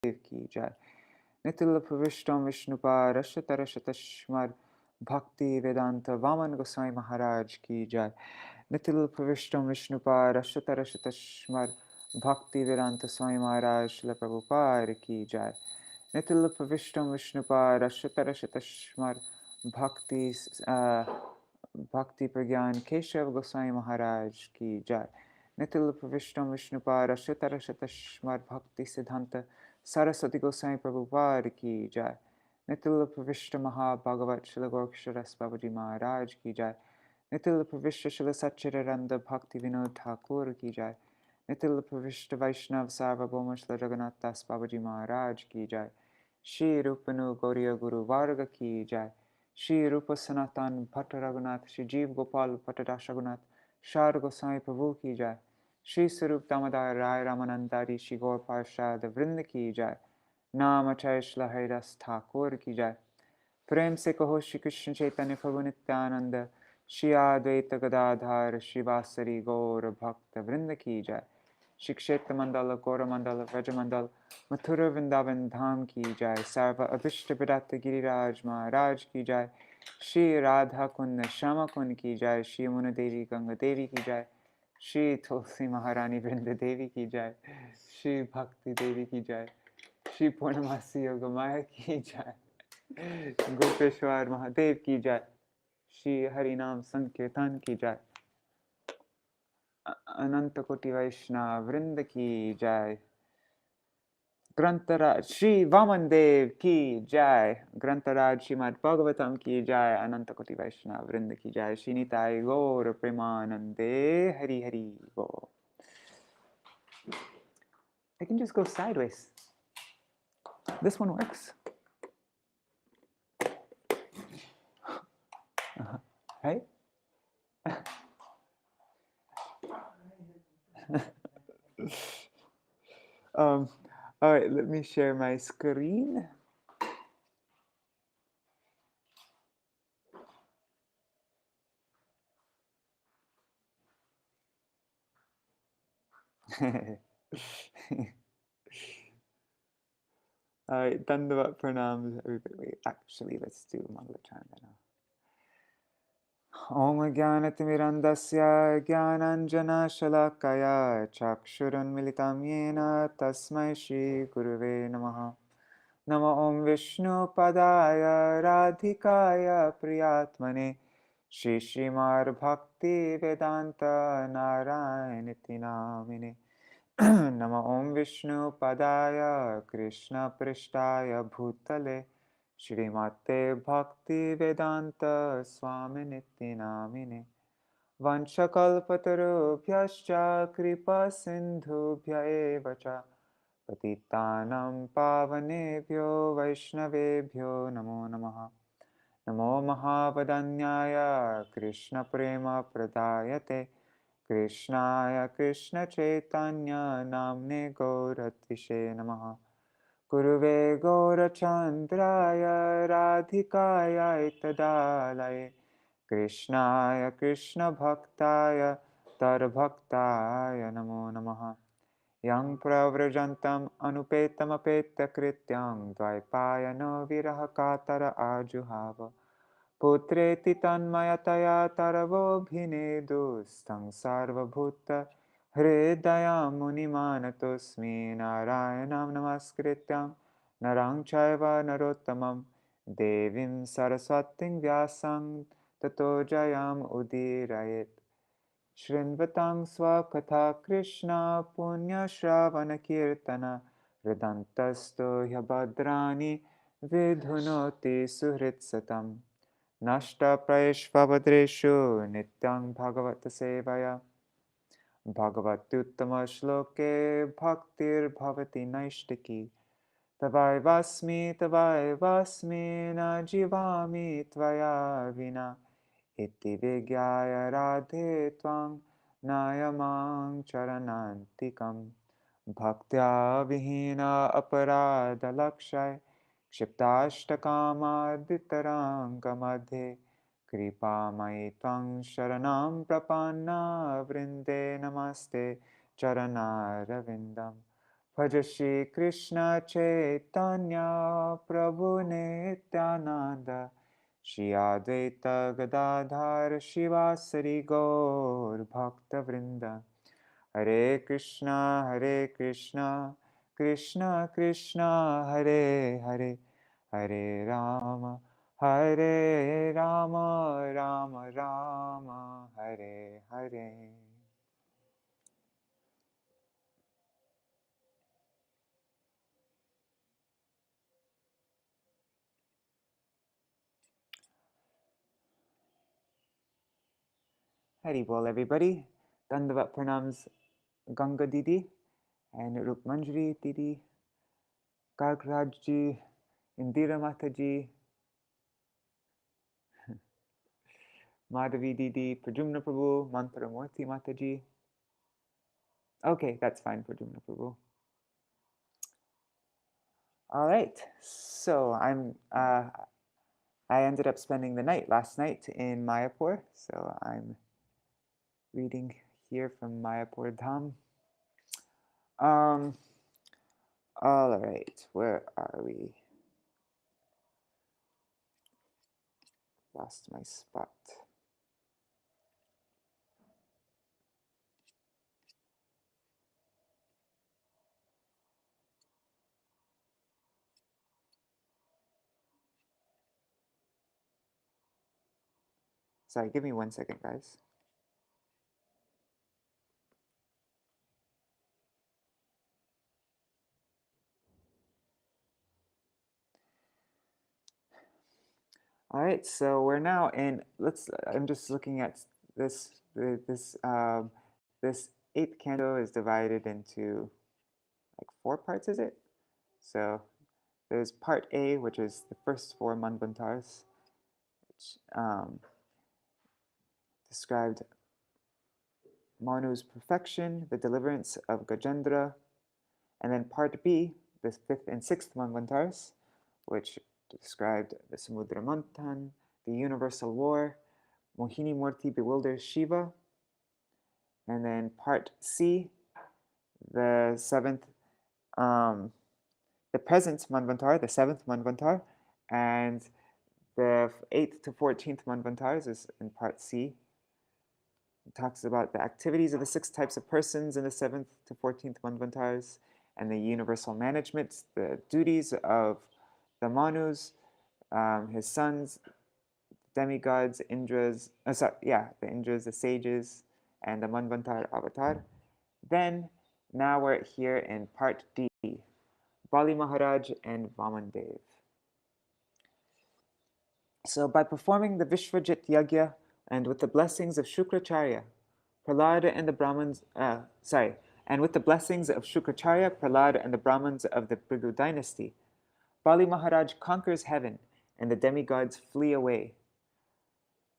की जय। नितिलपविष्टम विष्णुपारशतरशतश्मर भक्ति वेदांत वामन गोसाई महाराज की जय। नितिलपविष्टम विष्णुपारशतरशतश्मर भक्ति वेदांत स्वामी महाराज श्रील प्रभुपाद की जय। नितिलपविष्टम विष्णुपारशतरशतश्मर भक्ति भक्ति प्रज्ञान केशव गोसाई महाराज की जय। नितिलपविष्टम विष्णुपारशतरशतश्मर भक्ति सिद्धांत सरस्वती गोसाई प्रभुपाद की जय। नितिल प्रविष्ट महाभागवत शिल गोरक्षरस बाबूजी महाराज की जय। नितिल प्रविष्ट शिल सच्चिदानंद भक्ति विनोद ठाकुर की जय। नितिल प्रविष्ट वैष्णव सार्वभौम शिल जगन्नाथ दास बाबूजी महाराज की जय। श्री रूपनु गौरीय गुरु वर्ग की जय। श्री रूप सनातन भट्ट रघुनाथ श्री जीव गोपाल भट्टदास रघुनाथ शार गोसाई प्रभु की जय। श्री स्वरूप दामोदर राय रामानंदारी श्री गौर पार्षद वृंद की जय। नाम अक्षय श्री हरिदास ठाकुर की जय। प्रेम से कहो श्री कृष्ण चैतन्य प्रभु नित्यानंद श्री अद्वैत गदाधर श्रीवासरी गौर भक्त वृंद की जय। श्री क्षेत्र मंडल गौर मंडल व्रज मंडल मथुरा वृंदावन धाम की जय। सर्व अभिष्ट विराट गिरिराज महाराज की जय। श्री राधा कुंड श्यामा कुंड की जय। श्री मुन देवी गंगा देवी की जय। श्री तुलसी महारानी वृंद देवी की जय। श्री भक्ति देवी की जय। श्री पूर्णमासी योग माया की जय। गोपेश्वर महादेव की जय। श्री हरिनाम संकीर्तन की जय। अनंत कोटि वैष्णव वृंद की जय। ग्रंथराज श्री वामन देव की जय। ग्रंथराज श्रीमद्-भागवतम की जय। अनंत कोटि वैष्णव वृंद की जय। श्री निताय गौर प्रेमानंदे हरि हरि बोल। I can just go sideways. This one works. Right? All right, let me share my screen. All right, Dandavat Pranams, everybody. Wait, actually, let's do Mangalacharana now. Om Jnanatimirandasya Jnananjana Shalakaya Chakshurunmilitam Yena Tasmai Shri Guruve Namaha. Nama Om Vishnu Padaya Radhikaya Priyatmane Shri Srimad Bhakti Vedanta Narayaniti Namine. Nama Om Vishnu Padaya Krishna Prishtaya Bhutale Shrimate Bhakti Vedanta Swami Niti Namine. Vanchakalpatarubhyascha Kripa Sindhubhya Evacha Patitanam Pavanebhyo Vaishnavebhyo Namo Namaha. Namo Mahavadanyaya Krishna Prema Pradayate Krishnaya Krishna Chaitanya Namne Gauratvishe Namaha. Guruve Gaurachandraya Radhikaya Itadalaye Krishnaya Krishna Bhaktaya Tarbhaktaya Namo Namaha. Yang pravrajantam anupetam apeta krityam dvaipayano viraha katara ajuhava putreti tanmayataya taravo bhinedu stang sarvabhuta hridayam munimanatosmi narayanam namaskrityam narang chaiva narottamam devim saraswating vyasang tato jayam udirayet. Shrinvatang Swakatha Krishna Punya Shravana Kirtana Ridantasto Yabhadrani Vidhunoti Suhritsatam Nashta Praishvabhadreshu Nityang Bhagavata Sevaya Bhagavatuttama Shloke Bhaktir Bhavati Naishtiki Tavai Vasmi Na Jivami Tvaya Vina Iti Vigyaya Radhe Tvang Nayamang Charanantikam Bhaktya Vihina Aparada Lakshay Kshiptashtakama Ditaranga Madhe Kripa Mai Tvang Sharanam Prapanna Vrinde Namaste Charana Ravindam Bhaja Shri Krishna Chaitanya Prabhu Nityananda Shri Advaita Gadadhar Shivasari Gaur Bhakta Vrinda Hare Krishna Krishna Krishna Hare Hare Hare Rama Rama Rama Hare Hare. Hari Bol, everybody. Dandavat Pranams Ganga Didi and Rukmanjri Didi, Gargraj Ji, Indira Mataji, Madhavi Didi, Prajumna Prabhu, Mantra Murti Mataji. Okay, that's fine, Prajumna Prabhu. All right, so I ended up spending the night last night in Mayapur, so I'm reading here from Mayapur Dham. All right, where are we? Lost my spot. Sorry, give me 1 second, guys. All right, so we're now in. I'm just looking at this. This 8th canto is divided into like 4 parts, is it? So there's part A, which is the first 4 manvantars, which described Manu's perfection, the deliverance of Gajendra, and then part B, the 5th and 6th manvantars, which described the Samudra Manthan, the universal war, Mohini Murti bewilders Shiva, and then part C, the 7th, the present manvantar, the 7th manvantar, and the 8th to 14th manvantars is in part C. It talks about the activities of the 6 types of persons in the 7th to 14th manvantars, and the universal management, the duties of the Manus, his sons, demigods, Indras, the Indras, the sages, and the Manvantar avatar. Then, now we're here in part D, Bali Mahārāja and Vāmanadeva. So by performing the Vishvajit Yagya and with the blessings of Shukracharya, Prahlada and the Brahmins, and with the blessings of Shukracharya, Prahlada and the Brahmins of the Bhrigu dynasty, Bali Mahārāja conquers heaven and the demigods flee away.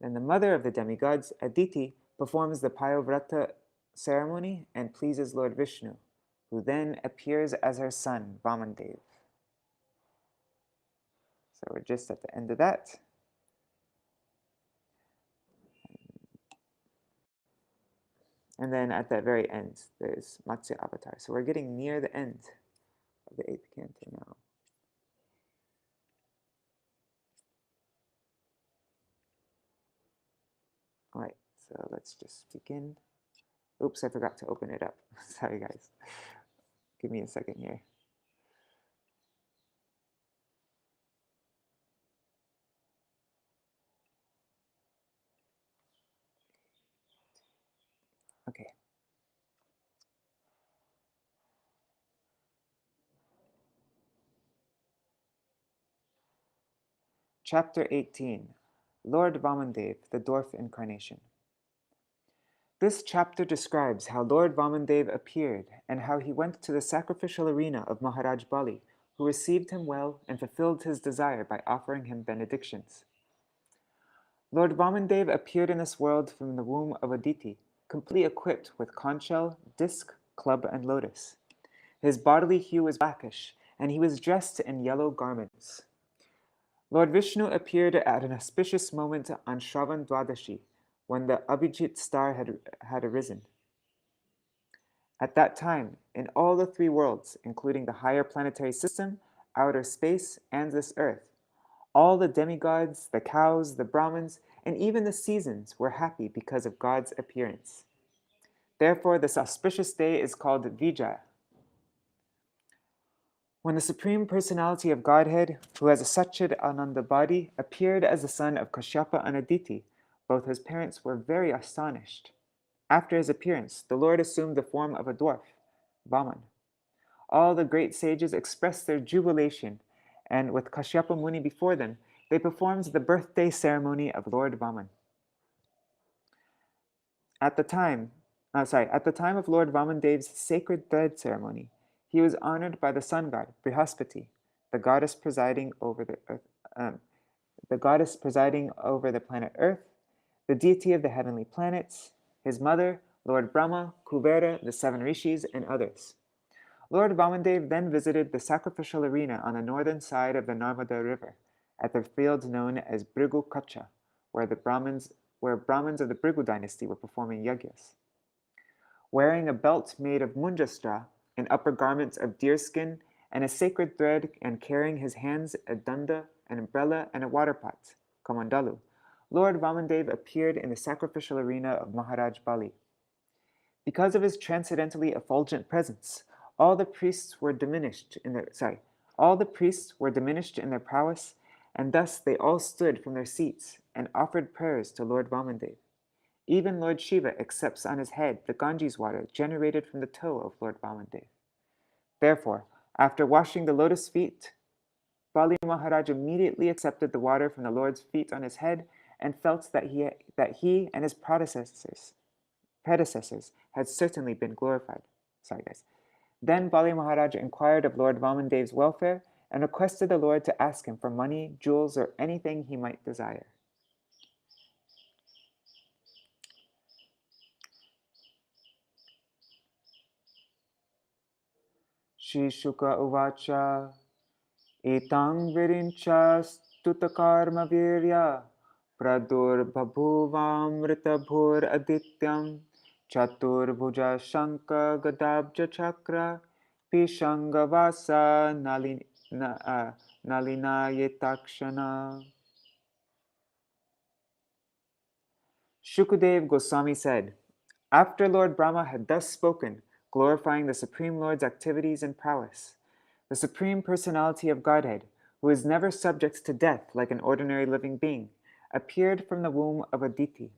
Then the mother of the demigods, Aditi, performs the Payovrata ceremony and pleases Lord Vishnu, who then appears as her son, Vāmanadeva. So we're just at the end of that. And then at that very end, there's Matsya Avatar. So we're getting near the end of the 8th canto now. All right, so let's just begin. Oops, I forgot to open it up. Sorry, guys. Give me a second here. Okay. Chapter 18, Lord Vāmanadeva, the Dwarf Incarnation. This chapter describes how Lord Vāmanadeva appeared and how he went to the sacrificial arena of Maharaj Bali, who received him well and fulfilled his desire by offering him benedictions. Lord Vāmanadeva appeared in this world from the womb of Aditi, completely equipped with conch shell, disc, club, and lotus. His bodily hue was blackish, and he was dressed in yellow garments. Lord Vishnu appeared at an auspicious moment on Shravan Dwadashi, when the Abhijit star had arisen. At that time, in all the three worlds, including the higher planetary system, outer space, and this earth, all the demigods, the cows, the Brahmins, and even the seasons were happy because of God's appearance. Therefore, this auspicious day is called Vijaya. When the Supreme Personality of Godhead, who has a Satchid Ananda body, appeared as the son of Kashyapa and Aditi, both his parents were very astonished. After his appearance, the Lord assumed the form of a dwarf, Vāmana. All the great sages expressed their jubilation, and with Kashyapa Muni before them, they performed the birthday ceremony of Lord Vāmana. At the time of Lord Vāmanadeva's sacred thread ceremony, he was honored by the sun god, Brihaspati, the goddess presiding over the planet Earth, the deity of the heavenly planets, his mother, Lord Brahma, Kubera, the seven rishis, and others. Lord Vāmanadeva then visited the sacrificial arena on the northern side of the Narmada River, at the field known as Brigu Kacha, where Brahmins of the Brigu dynasty were performing yagyas. Wearing a belt made of munjastra and upper garments of deerskin and a sacred thread, and carrying his hands a danda, an umbrella, and a water pot, Kamandalu, Lord Vāmanadeva appeared in the sacrificial arena of Maharaj Bali. Because of his transcendently effulgent presence, all the priests were diminished in their prowess, and thus they all stood from their seats and offered prayers to Lord Vāmanadeva. Even Lord Shiva accepts on his head the Ganges water generated from the toe of Lord Vāmanadeva. Therefore, after washing the lotus feet, Bali Mahārāja immediately accepted the water from the Lord's feet on his head and felt that he and his predecessors had certainly been glorified. Then Bali Mahārāja inquired of Lord Vāmanadeva's welfare and requested the Lord to ask him for money, jewels, or anything he might desire. Shri Shuka Uvacha Etang Virincha Stutakarma Virya Pradur Babhuvamrita Bhur Adityam Chatur Bhuja Shanka Gadabja Chakra Pishangavasa Nalina Yetakshana. Shukadev Goswami said, after Lord Brahma had thus spoken, glorifying the Supreme Lord's activities and prowess, the Supreme Personality of Godhead, who is never subject to death like an ordinary living being, appeared from the womb of Aditi.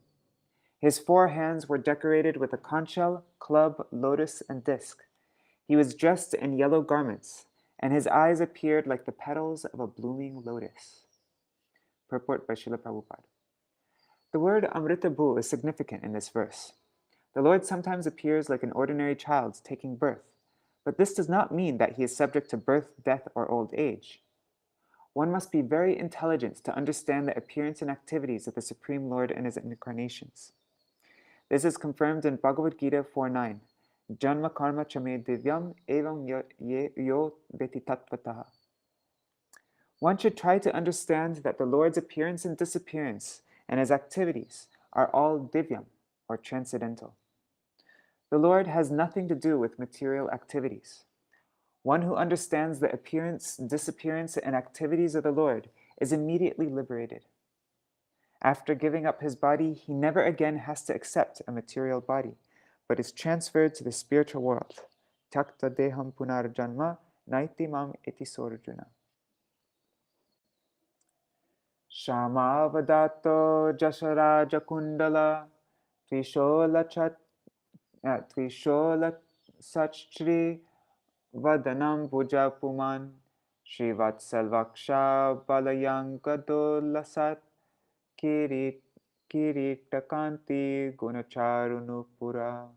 His 4 hands were decorated with a conch shell, club, lotus, and disc. He was dressed in yellow garments, and his eyes appeared like the petals of a blooming lotus. Purport by Srila Prabhupada. The word Amrita Bhu is significant in this verse. The Lord sometimes appears like an ordinary child taking birth, but this does not mean that he is subject to birth, death, or old age. One must be very intelligent to understand the appearance and activities of the Supreme Lord in his incarnations. This is confirmed in Bhagavad Gita 4.9. Janma karma chame divyam evam yo veti tattvataha. One should try to understand that the Lord's appearance and disappearance and his activities are all divyam, or transcendental. The Lord has nothing to do with material activities. One who understands the appearance, disappearance, and activities of the Lord is immediately liberated. After giving up his body, he never again has to accept a material body, but is transferred to the spiritual world. Takta deham punar janma naiti mam iti sorjuna. Shamavadato jasaraja kundala trishola sachri vadanam puja puman Srivatsalvaksha balayanka lasat kiritakanti gunacharunupura.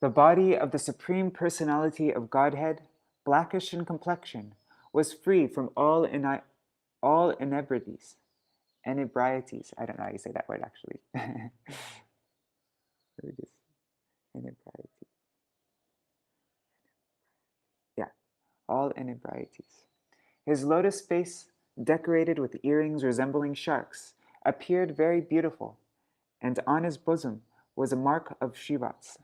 The body of the Supreme Personality of Godhead, blackish in complexion, was free from all inebrities. Inebrieties. I don't know how you say that word actually. Inebriety. Yeah, all inebrieties. His lotus face, decorated with earrings resembling sharks, appeared very beautiful, and on his bosom was a mark of Shivats.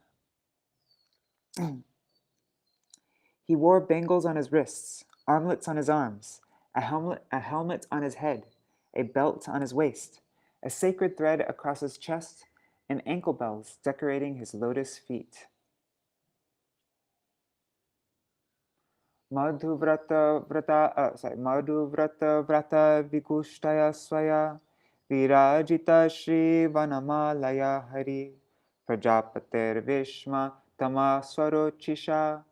He wore bangles on his wrists, armlets on his arms, a helmet on his head, a belt on his waist, a sacred thread across his chest, and ankle bells decorating his lotus feet. Madhuvrata vrata vigushtaya swaya virajita Shri Vanamalaya Hari Prajapatir Vishma Tama Swarochisha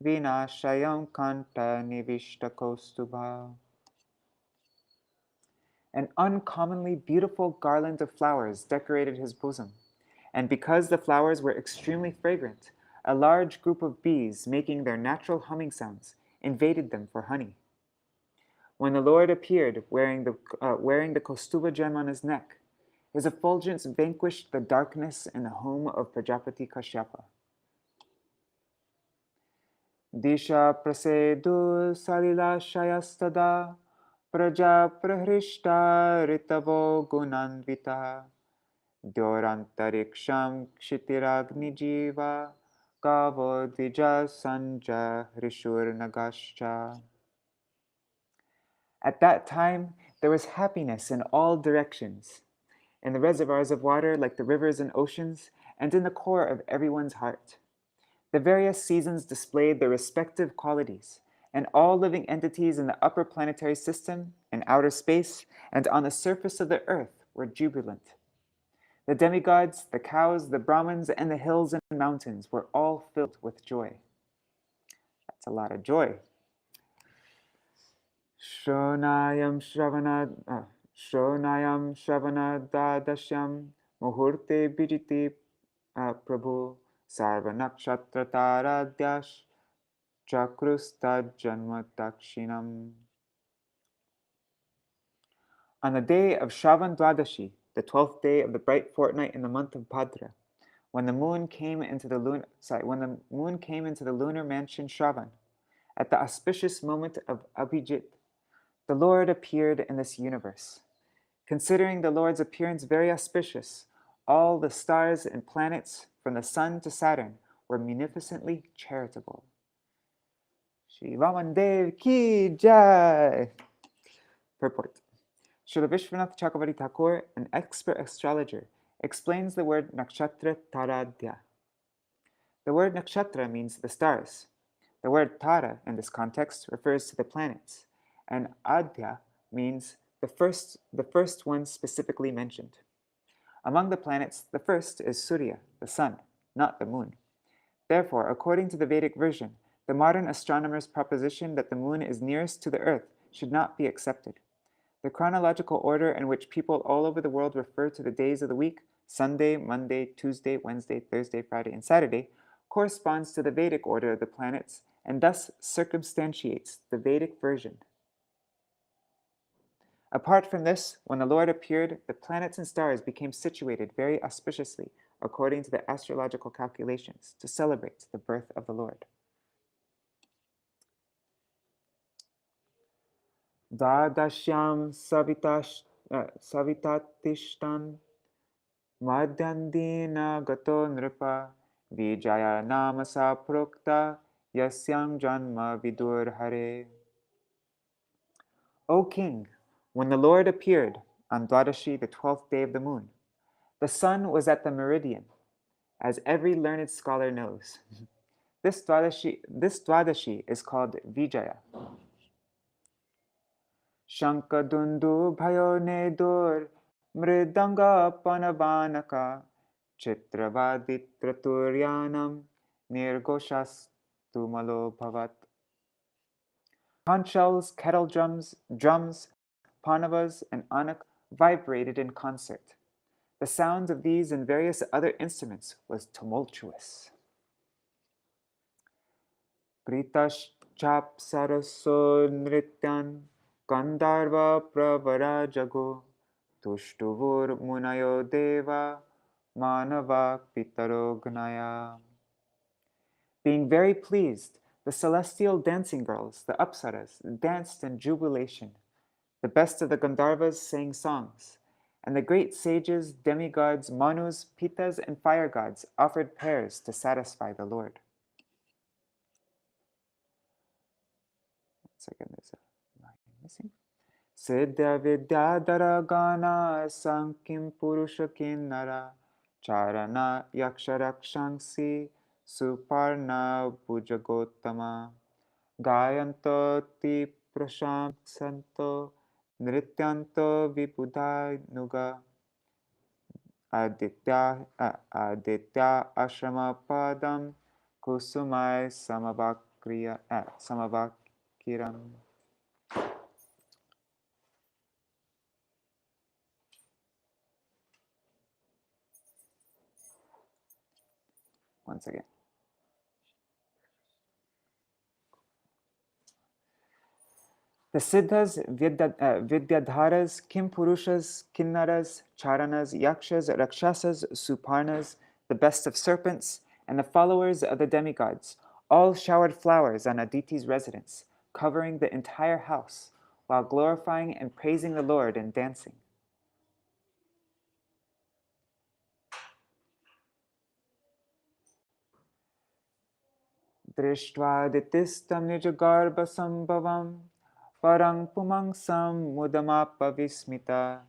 Vinashayam Kanta Nivishta Kostubha. An uncommonly beautiful garland of flowers decorated his bosom, and because the flowers were extremely fragrant, a large group of bees, making their natural humming sounds, invaded them for honey. When the Lord appeared, wearing the Kaustuba gem on his neck, his effulgence vanquished the darkness in the home of Prajapati Kashyapa. Disha prasedu salila shayastada praja prahrishta ritavo gunanvita Dyorantariksham kshitiragnijiva kavo dvija sanja rishur nagascha. At that time, there was happiness in all directions, in the reservoirs of water like the rivers and oceans, and in the core of everyone's heart. The various seasons displayed their respective qualities, and all living entities in the upper planetary system, in outer space, and on the surface of the earth were jubilant. The demigods, the cows, the Brahmins, and the hills and mountains were all filled with joy. That's a lot of joy. Shronayam Shravana Dadasyam Muhurte Bijiti Prabhu Sarva Nakshatra Taradyash Chakrusta Janma Dakshinam. On the day of Shravan Dwadashi, the 12th day of the bright fortnight in the month of Bhadra, when the moon came into the lunar mansion Shravan, at the auspicious moment of Abhijit, the Lord appeared in this universe. Considering the Lord's appearance very auspicious, all the stars and planets, from the sun to Saturn, were munificently charitable. Shri Vāmanadeva ki jai! Purport. Srila Vishwanath Chakravarti Thakur, an expert astrologer, explains the word nakshatra taradya. The word nakshatra means the stars. The word tara in this context refers to the planets, and adya means the first one specifically mentioned. Among the planets, the first is Surya, the sun, not the moon. Therefore, according to the Vedic version, the modern astronomer's proposition that the moon is nearest to the earth should not be accepted. The chronological order in which people all over the world refer to the days of the week, Sunday, Monday, Tuesday, Wednesday, Thursday, Friday, and Saturday, corresponds to the Vedic order of the planets and thus circumstantiates the Vedic version. Apart from this, when the Lord appeared, the planets and stars became situated very auspiciously according to the astrological calculations to celebrate the birth of the Lord. Dadasyam savitatishtan madhyandina gato nripa vijaya namasa prokta yasyam janma vidur hare. O king, when the Lord appeared on Dwadashi, the 12th day of the moon, the sun was at the meridian, as every learned scholar knows. This Dwadashi is called Vijaya. Shankadundu bhayonedur mridanga panavanaka chitravaditraturyanam nirgoshastu malo bhavat. Conch shells, kettle drums, panavas, and anak vibrated in concert. The sound of these and various other instruments was tumultuous. Pritaschap saraso nrityan Gandharva pravara jago Tushtuvur munayo deva manava pitaro gnaya. Being very pleased, the celestial dancing girls, the Apsaras, danced in jubilation. The best of the Gandharvas sang songs, and the great sages, demigods, Manus, Pitas, and fire gods offered prayers to satisfy the Lord. second, there's a line missing. Siddha Vidyadhara Gana Sankim Purusha Kinnara Charana Yaksharakshansi Suparna Bhujagottama Gayanto Ti Prashamsanto Nrityanto Vibudai Nuga Aditya Ashrama Padam Kusumai Samavakiram. Once again. The Siddhas, Vidyadharas, Kimpurushas, Kinnaras, Charanas, Yakshas, Rakshasas, Suparnas, the best of serpents, and the followers of the demigods, all showered flowers on Aditi's residence, covering the entire house, while glorifying and praising the Lord and dancing. Drishtva-ditistam nijagarbha-sambhavam parang pumangsam mudamapavismita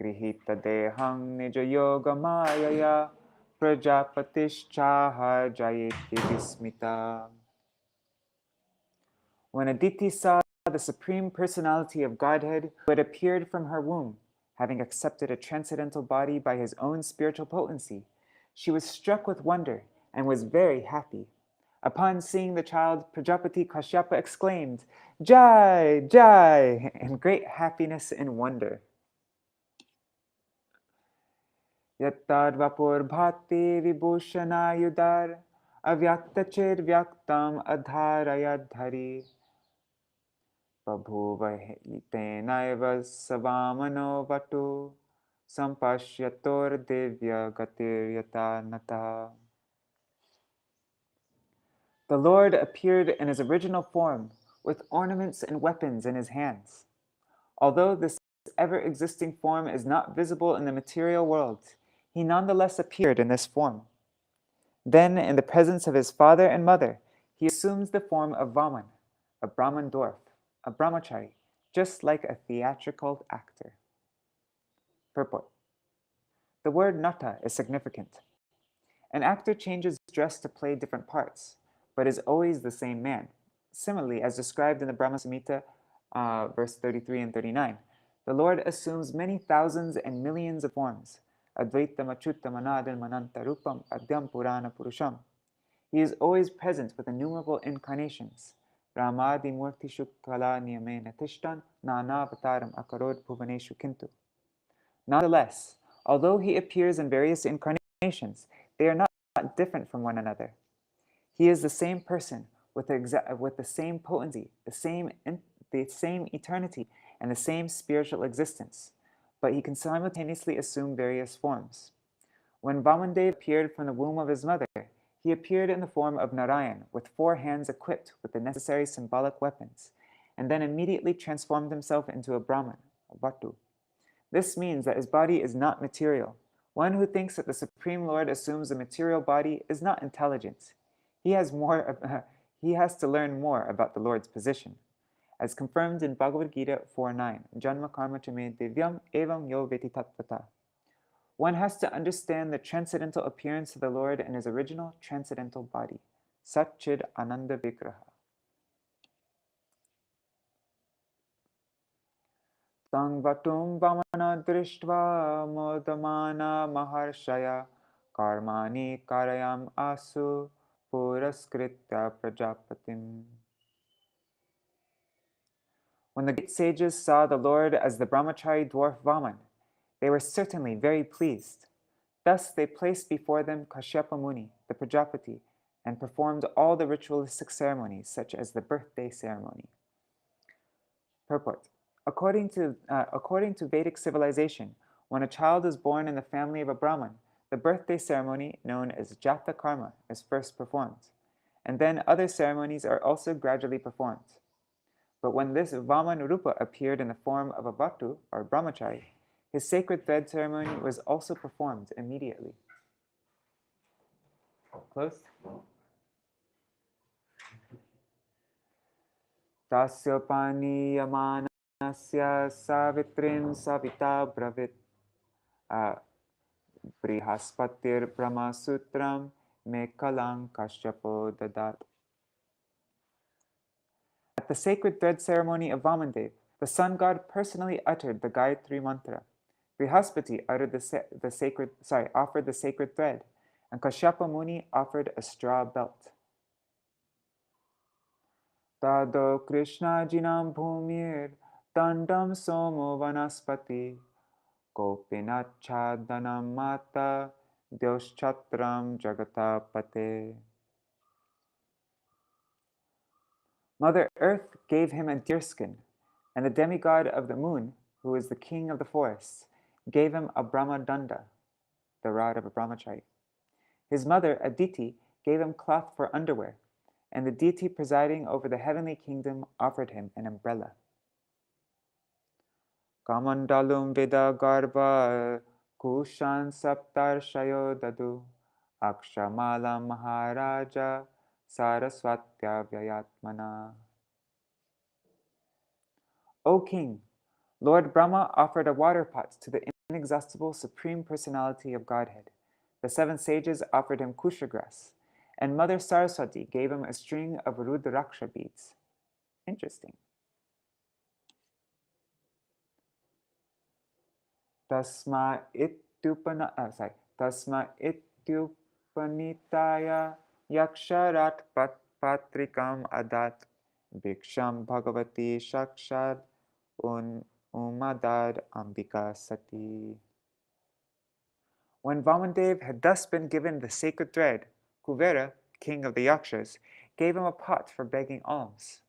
grihita dehang nijayoga mayaya prajapatishchaha jayeti vismita. When Aditi saw the Supreme Personality of Godhead who had appeared from her womb, having accepted a transcendental body by his own spiritual potency, she was struck with wonder and was very happy. Upon seeing the child, Prajapati Kashyapa exclaimed, "Jai, Jai!" in great happiness and wonder. Yattad vapur bhati vibhushanayudar avyaktachir vyaktam adharayadhari babhuvaitenaiva savamano vatu sampashyator divya gatir nata. The Lord appeared in his original form, with ornaments and weapons in his hands. Although this ever-existing form is not visible in the material world, he nonetheless appeared in this form. Then, in the presence of his father and mother, he assumes the form of Vāmana, a Brahman dwarf, a brahmachari, just like a theatrical actor. Purport. The word nata is significant. An actor changes dress to play different parts, but is always the same man. Similarly, as described in the Brahma Samhita, verse 33 and 39, the Lord assumes many thousands and millions of forms. Advaitam Achyutam Anadam Mananta Rupam Adyam Purana Purusham. He is always present with innumerable incarnations. Ramadi Murti Shukala Niyamena Tishtan Nana Avataram Akarod Bhuvaneshu Kintu. Nonetheless, although he appears in various incarnations, they are not different from one another. He is the same person with the same potency, the same eternity, and the same spiritual existence, but he can simultaneously assume various forms. When Vāmanadeva appeared from the womb of his mother, he appeared in the form of Narayan with 4 hands equipped with the necessary symbolic weapons, and then immediately transformed himself into a Brahman, a Vatu. This means that his body is not material. One who thinks that the Supreme Lord assumes a material body is not intelligent. He has to learn more about the Lord's position. As confirmed in Bhagavad Gita 4.9, Janma karma chame divyam evam yo veti tattvata. One has to understand the transcendental appearance of the Lord in his original transcendental body, Satchid Ananda Vigraha. Tang vatum vamana drishtva modamana maharshaya karmani karayam asu puraskritya prajapatim. When the great sages saw the Lord as the brahmachari dwarf Vāman, they were certainly very pleased. Thus they placed before them Kashyapa Muni, the Prajapati, and performed all the ritualistic ceremonies, such as the birthday ceremony. Purport. According to Vedic civilization, when a child is born in the family of a Brahmin, the birthday ceremony, known as Jata Karma, is first performed, and then other ceremonies are also gradually performed. But when this Vāman Rupa appeared in the form of a Vatu, or brahmachari, his sacred thread ceremony was also performed immediately. Close? Tasya paniyamanasya savitrim savita bravit brihaspatir brahmasutram mekalang kashyapo dadat. At the sacred thread ceremony of Vāmanadeva, the sun god personally uttered the Gayatri mantra. Brihaspati uttered offered the sacred thread, and Kashyapa Muni offered a straw belt. Tado Krishna jinam bhumir dandam somo vanaspati Gopinachadanam mata dyoschatram jagatapate. Mother Earth gave him a deerskin, and the demigod of the moon, who is the king of the forests, gave him a Brahmadanda, the rod of a brahmachari. His mother, Aditi, gave him cloth for underwear, and the deity presiding over the heavenly kingdom offered him an umbrella. Kamandalum Veda Garba Kushan Saptar Shayo Dadu Akshamala Maharaja Saraswatya Vyayatmana. O king, Lord Brahma offered a water pot to the inexhaustible Supreme Personality of Godhead. The 7 sages offered him kusha grass, and Mother Saraswati gave him a string of Rudraksha beads. Interesting. Tasma ityupanitaya yaksharat patrikam adat bhiksham bhagavati shakshad umadad ambika sati. When Vāmanadeva had thus been given the sacred thread, Kuvera, king of the Yakshas, gave him a pot for begging alms,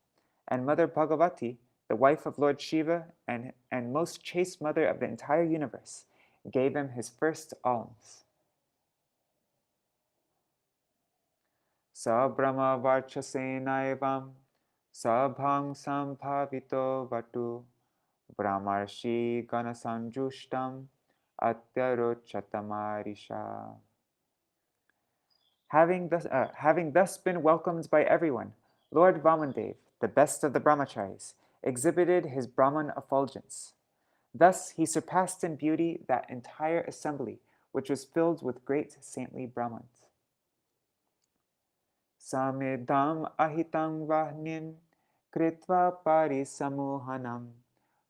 and Mother Bhagavati, the wife of Lord Shiva and most chaste mother of the entire universe, gave him his first alms. Sa Brahma Varchasenaivam Sabhang Sambhavito Vatu Brahmarshi Ganasanjustam Atyarochatamārisha. Having thus been welcomed by everyone, Lord Vāmanadeva, the best of the brahmacharis, exhibited his Brahman effulgence. Thus he surpassed in beauty that entire assembly, which was filled with great saintly Brahmans. Samedam ahitam vahnin kritva parisamuhanam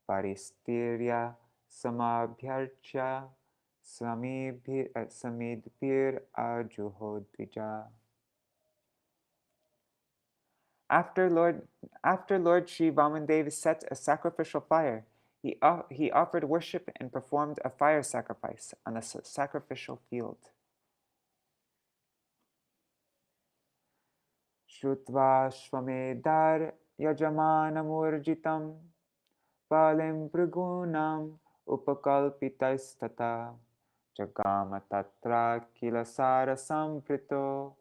paristirya samabhyarcha samidbir ajuhodvija. After Lord Sri Vāmanadeva set a sacrificial fire, he offered worship and performed a fire sacrifice on the sacrificial field. Shrutva Shvamedar Yajamanamurjitam Palim Brigunam Upakalpitaistata Jagama Tatra Kilasara Samprito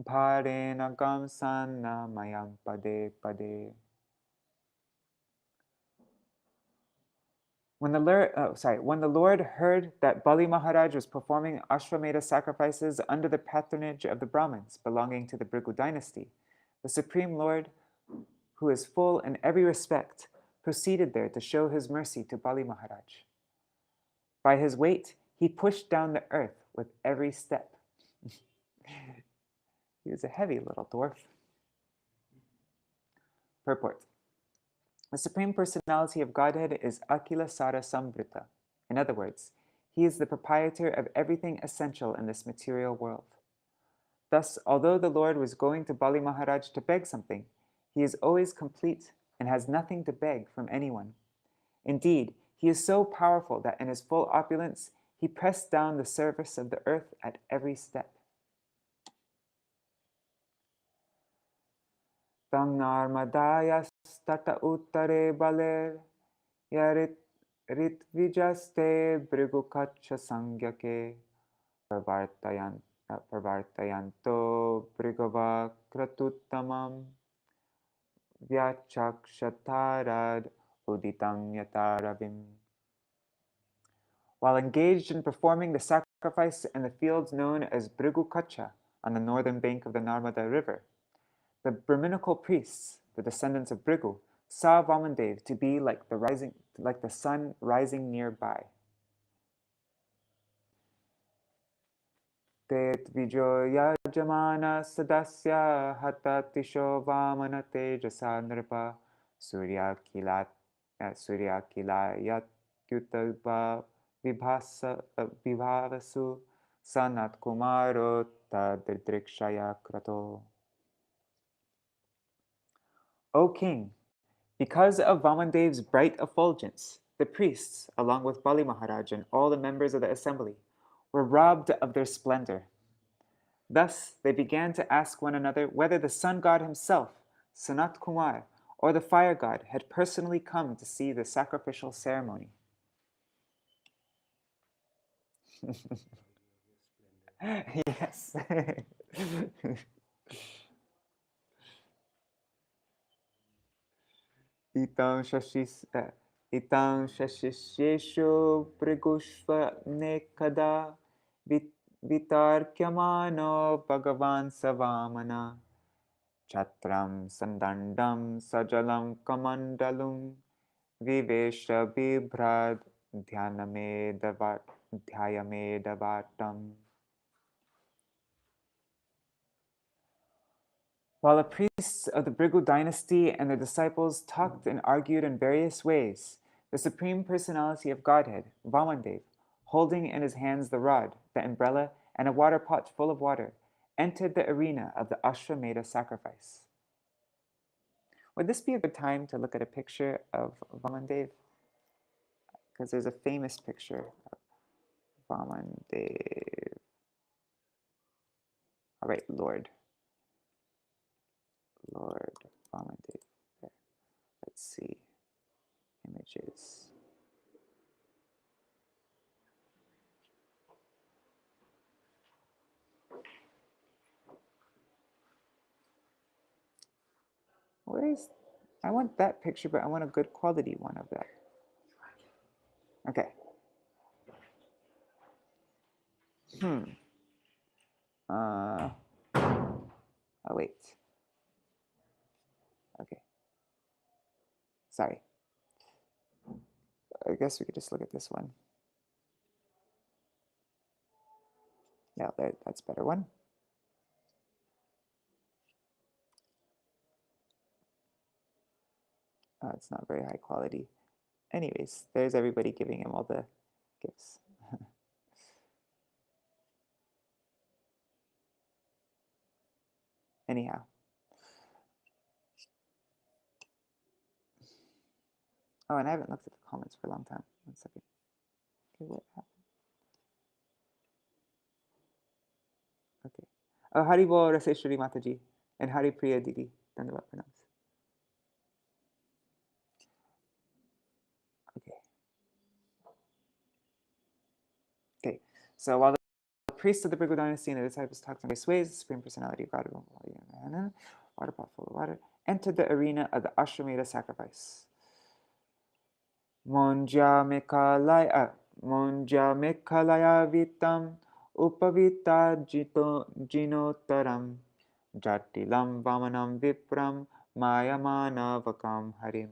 Bharena Gamsanna Mayam Pade Pade. When the Lord heard that Bali Mahārāja was performing Ashvamedha sacrifices under the patronage of the Brahmins belonging to the Bhrigu dynasty, the Supreme Lord, who is full in every respect, proceeded there to show his mercy to Bali Mahārāja. By his weight, he pushed down the earth with every step. He was a heavy little dwarf. Purport. The Supreme Personality of Godhead is Akila Sara Samvrita. In other words, he is the proprietor of everything essential in this material world. Thus, although the Lord was going to Bali Mahārāja to beg something, he is always complete and has nothing to beg from anyone. Indeed, he is so powerful that in his full opulence, he pressed down the surface of the earth at every step. Tang narmadaya stata uttare baler yarit ritvijaste brigukacha sangyake parvartayanto brigava kratuttamam vyachakshatarad uditam yataravim. While engaged in performing the sacrifice in the fields known as Brigukacha on the northern bank of the Narmada River, the Brahminical priests, the descendants of Bhrigu, saw Vāmanadeva to be like the sun rising nearby. Te dvijo yajamana sadasya hatatisho Vāmana tejasa nripa surya kilayatyutava vibhavasu sanat kumaro tadridrikshaya krato. O king, because of Vāmanadeva's bright effulgence, the priests, along with Bali Mahārāja and all the members of the assembly, were robbed of their splendor. Thus, they began to ask one another whether the sun god himself, Sanat Kumar, or the fire god had personally come to see the sacrificial ceremony. Yes. Itam shashishesho prigushva nekada vitarkyamano bhagavan savamana chatram sandandam sajalam kamandalum vivesha bibhrad dhyayamedavatam. While the priests of the Brigu dynasty and their disciples talked and argued in various ways, the Supreme Personality of Godhead, Vāmanadeva, holding in his hands the rod, the umbrella, and a water pot full of water, entered the arena of the Ashwamedha sacrifice. Would this be a good time to look at a picture of Vāmanadeva? Because there's a famous picture of Vāmanadeva. All right, Lord Vāmanadeva. Let's see. Images. I want that picture, but I want a good quality one of that. Okay. Oh, wait. Okay. Sorry. I guess we could just look at this one. Yeah, that's a better one. It's not very high quality. Anyways, there's everybody giving him all the gifts. Anyhow. Oh, and I haven't looked at the comments for a long time. 1 second. Okay, what happened? Okay. Oh, Hari Bol Raseshwari Mataji and Hari Priya Didi. Dandavat pranams. Okay. So while the priests of the Brigu dynasty and the disciples talked in various ways, the Supreme Personality of God, water pot full of water, entered the arena of the Ashwamedha sacrifice. Monja Mekalaya Vitam Upavita Jinotaram Jatilam Vamanam Vipram Mayamanavakam Harim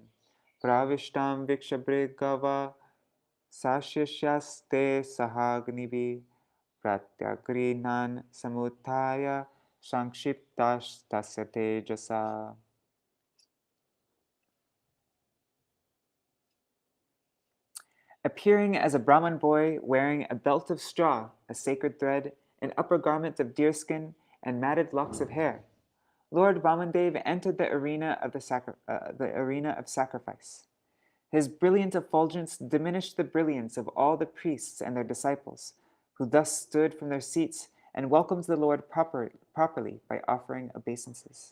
Pravishtam Vikshabrigava Sashishyaste Sahagnivi Pratyagrinan Samutaya Sankshiptastasya Tejasa. Appearing as a Brahman boy wearing a belt of straw, a sacred thread, an upper garment of deerskin, and matted locks of hair, Lord Vāmanadeva entered the arena of sacrifice. His brilliant effulgence diminished the brilliance of all the priests and their disciples, who thus stood from their seats and welcomed the Lord properly by offering obeisances.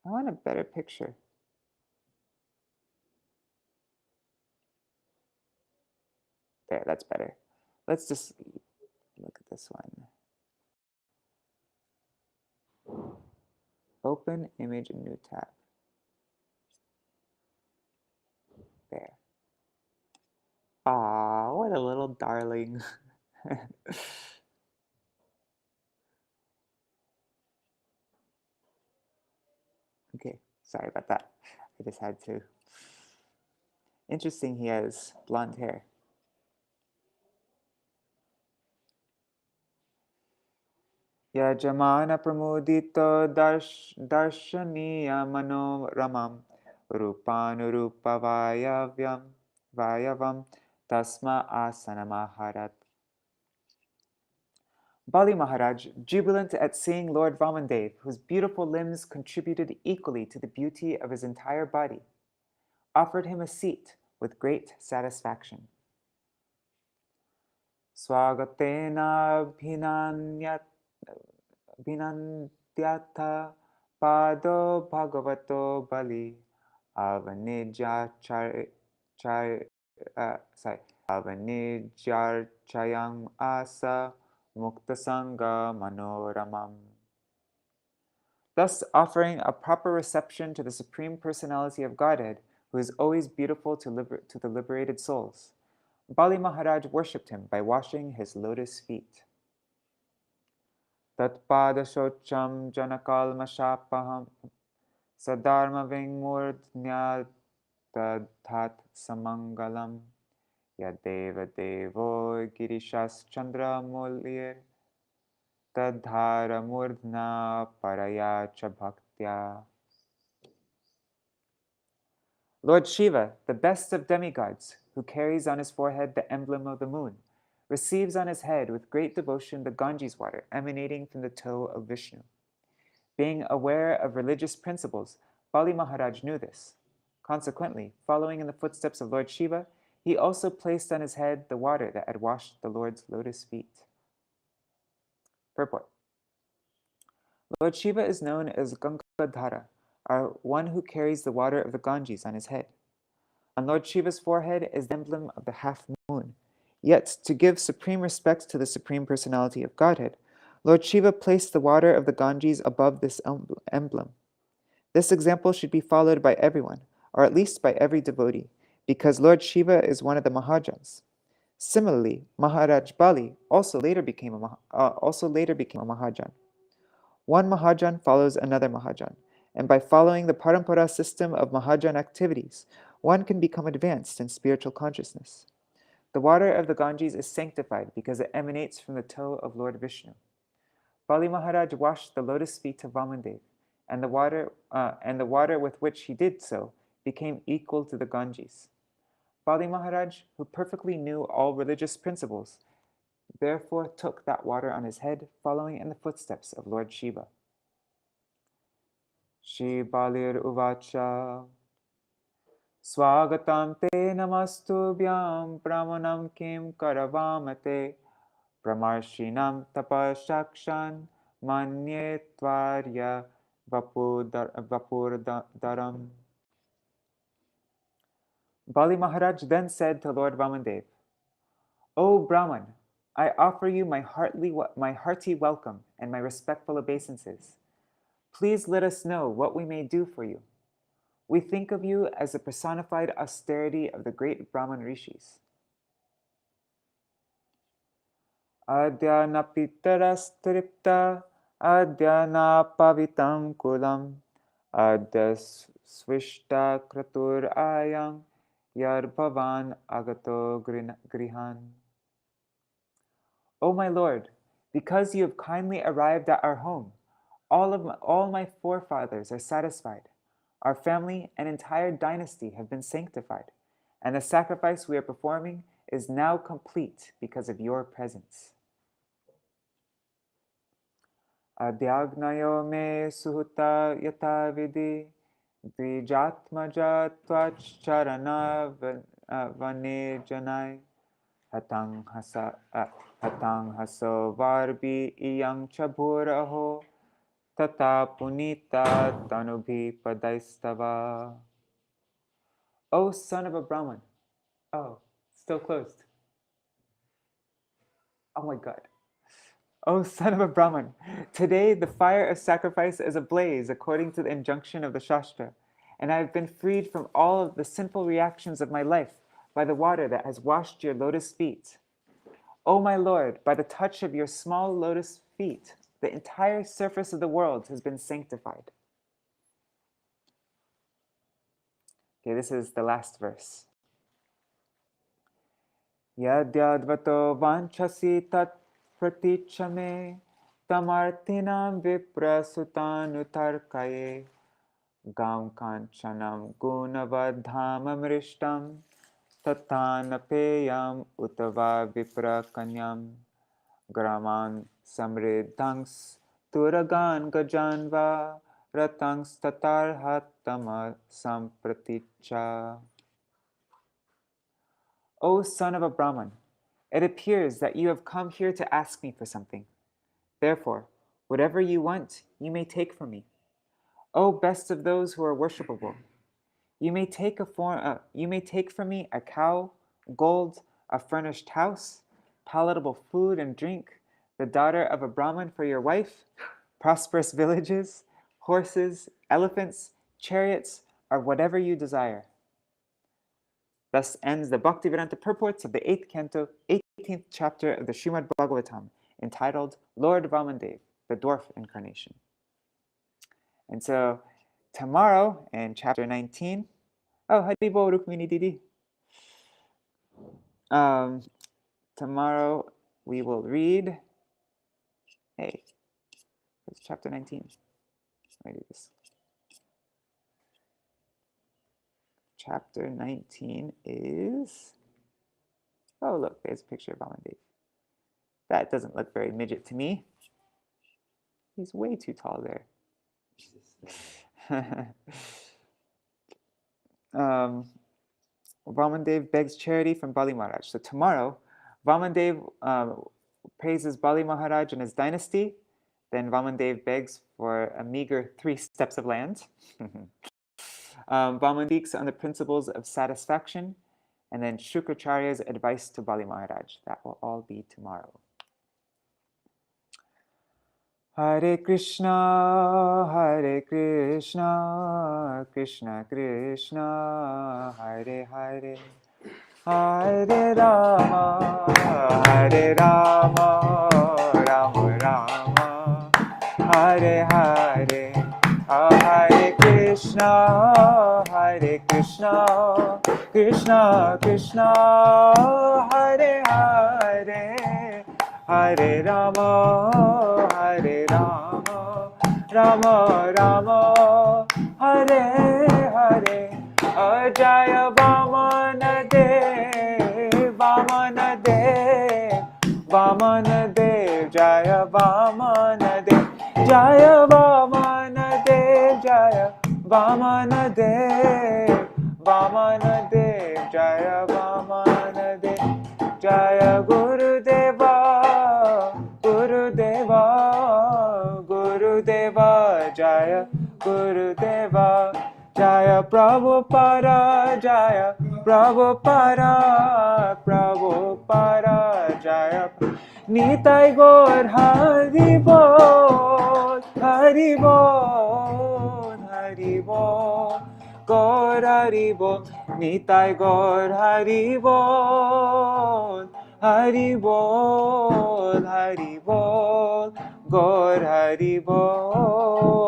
I want a better picture. There, that's better. Let's just look at this one. Open image in new tab. There. Ah, what a little darling. Okay, sorry about that. I just had to. Interesting, he has blonde hair. Yajamana pramudito darshaniya manoramam rupanurupa vayavam tasma asana maharat. Bali Mahārāja, jubilant at seeing Lord Vāmanadeva, whose beautiful limbs contributed equally to the beauty of his entire body, offered him a seat with great satisfaction. Swagatena bhinandyatha pado bhagavato Bali avanijarchayang asa muktasanga manoramam. Thus offering a proper reception to the Supreme Personality of Godhead, who is always beautiful to the liberated souls, Bali Mahārāja worshipped him by washing his lotus feet. Tatpada shocham janakalmashapaham sadarma vingmurdnya tadhat samangalam yadeva devo girishas chandra mulir tadhara murdna paraya cha bhaktya. Lord Shiva, the best of demigods, who carries on his forehead the emblem of the moon, receives on his head with great devotion the Ganges water emanating from the toe of Vishnu. Being aware of religious principles, Bali Mahārāja knew this. Consequently, following in the footsteps of Lord Shiva, he also placed on his head the water that had washed the Lord's lotus feet. Purport. Lord Shiva is known as Gangadhara, or one who carries the water of the Ganges on his head. On Lord Shiva's forehead is the emblem of the half moon. Yet, to give supreme respect to the Supreme Personality of Godhead, Lord Shiva placed the water of the Ganges above this emblem. This example should be followed by everyone, or at least by every devotee, because Lord Shiva is one of the Mahajans. Similarly, Maharaj Bali also later became a Mahajan. One Mahajan follows another Mahajan, and by following the Parampara system of Mahajan activities, one can become advanced in spiritual consciousness. The water of the Ganges is sanctified because it emanates from the toe of Lord Vishnu. Bali Mahārāja washed the lotus feet of Vāmanadeva, and the water with which he did so became equal to the Ganges. Bali Mahārāja, who perfectly knew all religious principles, therefore took that water on his head, following in the footsteps of Lord Shiva. Shri Balir Uvacha Swagatam te namastubhyam pramanam kim karavamate Brahmarshinam tapashakshan manye tvarya vapurdaram. Bali Mahārāja then said to Lord Vāmanadeva, O Brahman, I offer you my hearty welcome and my respectful obeisances. Please let us know what we may do for you. We think of you as the personified austerity of the great Brahman rishis. Adhyana pitarastripta, adhyana pavitam kulam, adya swishta kratur ayam, yarbhavan agato grihan. O my Lord, because you have kindly arrived at our home, all my forefathers are satisfied. Our family and entire dynasty have been sanctified, and the sacrifice we are performing is now complete because of your presence. Adhyagnayo me suhuta yata vidhi dvijatmaja tvacharana vanejanai hatang haso varbi iyang chaburaho tata punita tanubhi padaistava. O son of a Brahman. Oh, still closed. Oh my God. O son of a Brahman, today the fire of sacrifice is ablaze according to the injunction of the Shastra, and I have been freed from all of the sinful reactions of my life by the water that has washed your lotus feet. O my Lord, by the touch of your small lotus feet, the entire surface of the world has been sanctified. Okay, this is the last verse. Yadyadvato vanchasi tat pratichame tamartinam viprasutanutarkaye gam kanchanam gunavadhamamrishtam tatanapeyam utava viprakanyam graman samriddhangs turagan gajanva ratangs tatarhatama sampraticha. O son of a Brahman, it appears that you have come here to ask me for something. Therefore, whatever you want, you may take from me. O best of those who are worshipable, you may take from me a cow, gold, a furnished house, palatable food and drink, the daughter of a Brahman for your wife, prosperous villages, horses, elephants, chariots, or whatever you desire. Thus ends the Bhaktivedanta purports of the 8th canto, 18th chapter of the Śrīmad-Bhāgavatam, entitled Lord Vāmanadeva, the Dwarf Incarnation. And so tomorrow in chapter 19, oh, Haribo Rukmini Didi. Tomorrow we will read, hey, where's chapter 19? Let me do this. Chapter 19 is, oh look, there's a picture of Vāmanadeva. That doesn't look very midget to me. He's way too tall there. Vāmanadeva begs charity from Bali Mahārāja. So tomorrow, Vāmanadeva praises Bali Mahārāja and his dynasty. Then Vāmanadeva begs for a meager 3 steps of land. Vāmanadeva speaks on the principles of satisfaction. And then Shukracharya's advice to Bali Mahārāja. That will all be tomorrow. Hare Krishna, Krishna Krishna, Hare Hare, Hare Rama, Rama Rama, Hare Hare, Hare Krishna, Krishna Krishna, Hare Hare, Hare Rama, Rama Rama, Hare Hare, Jaya Vāmanadeva, Vāmanadeva, Jaya Vāmanadeva, Jaya Vāmanadeva, Jaya Vāmanadeva, Vāmanadeva, Jaya Vāmanadeva, Jaya Gurudeva, Gurudeva, Jaya Gurudeva, Jaya Prabhupada, Jaya Prabhupada, Jaya Nitai Gaur Hari Bol, Hari Bol, Hari Bol, Gaur Hari Bol, Nitai Gaur Hari Bol, Hari Bol, Hari Bol, Gaur Hari Bol.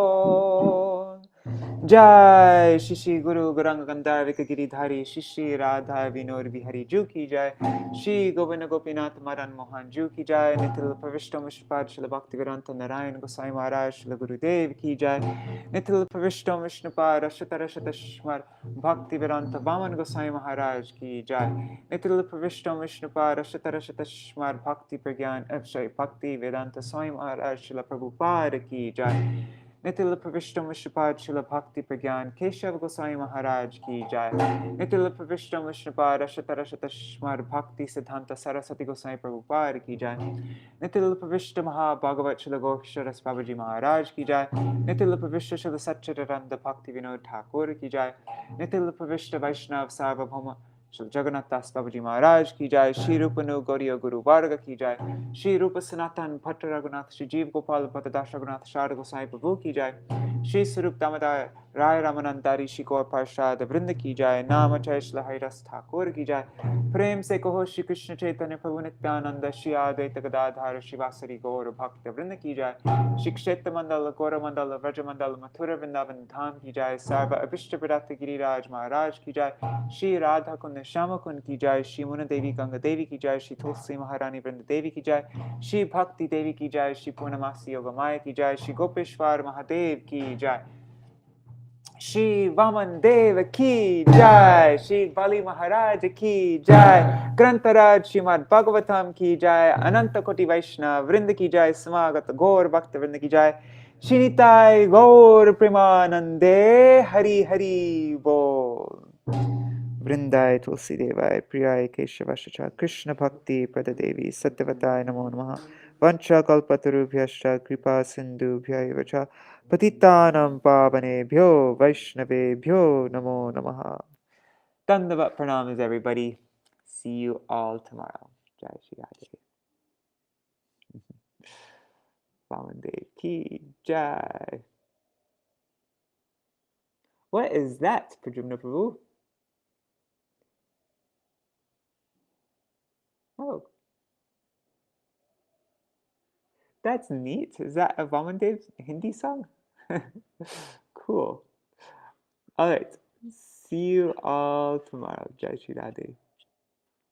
Jai Shishi Guru Gauranga Gandharvika Giridhari Shishi Radha Vinod Bihari Ju Ki Jai, Shri Govinda Gopinath Madan Mohan Ju Ki Jai, Nitil Pravishta Mishpad Srila Bhaktivedanta Narayan Goswami Maharaj Srila Gurudev Ki Jai, Nitil Pravishta Mishnupad Ashtarashata Shmar Bhaktivedanta Vāmana Goswami Maharaj Ki Jai, Nitil Pravishta Mishnupad Ashtarashata Shmar Bhakti Vedanta Swami Maharaj Srila Prabhupada Ki Jai, Nitil Pravishtam Vishnupad Srila Bhakti Pragyan Keshav Goswami Maharaj Ki Jai, Nitil Pravishtam Vishnupad Ashatarashata Shmar Bhakti Siddhanta Saraswati Goswami Prabhupada Ki Jai, Nitil Pravishta Maha-Bhagavat Srila Gokisharas Babaji Maharaj Ki Jai, Nitil Pravishta Srila Satchidananda Bhakti Vinod Thakur Ki Jai, Nitil Pravishta Vaishnav Sarvabhauma Shri Jagannath Das Babaji Maharaj ki jai, Shri Rupanu Gauriya Guru Varga ki jai, Shri Rupa Sanatan Bhatta Raghunath, Shri Jeev Gopal Bhatta Das Raghunath Sharda Gosai Prabhu ki jai, Shri Sarup Damodar Rai Ramanantari Shri Gaur Parshad Vrinda ki jai, Nama Jai Shri Hairas Thakur ki jai, Prem se kaho Shri Krishna Chaitanya Prabhu Nityananda Shri Advaita Gadadhara Shri Vasari Gaur Bhakta Vrinda ki jai, Shri Kshetra Mandala Gaura Mandala Vraja Mandala Mathura Vrindavan Dham ki jai, Sarva Abhishta Pradata Giriraj Maharaj ki jai, Shri Radha Kund Shama Kund ki jai, Shri Muna Devi Ganga Devi ki jai, Shri Tulsi Maharani Vrinda Devi ki jai, Shri Bhakti Devi ki jai, Shri Purnamasi Yogamaya ki jai, Shri Gopeshwar Mahadev ki jai, Shri Vāmanadeva ki jai, Shri Bali Mahārāja ki jai, Grantaraj Śrīmad-Bhāgavatam ki jai, Ananta Koti Vaishnava Vrinda ki jai, Samagata Gaur Bhakta Vrinda ki jai, Shri Nitai Gaur Premanande Hari Hari Bol. Vrindai Tulsi Devai Priyai Keshavashacha Krishna Bhakti Pradadevi Satyavatai Namo Namaha Vancha Kalpatarubhyascha Kripa Sindhubhya Vacha Patitanam Pavanebhyo Vaishnavebhyo Namo Namaha. Dandavat Pranamas everybody. See you all tomorrow. Jai Shri Radhe. Vāmanadeva ki jai. What is that, Pradyumna Prabhu? Oh, that's neat. Is that a Vāmanadeva Hindi song? Cool. All right. See you all tomorrow. Jai Shri Radhe.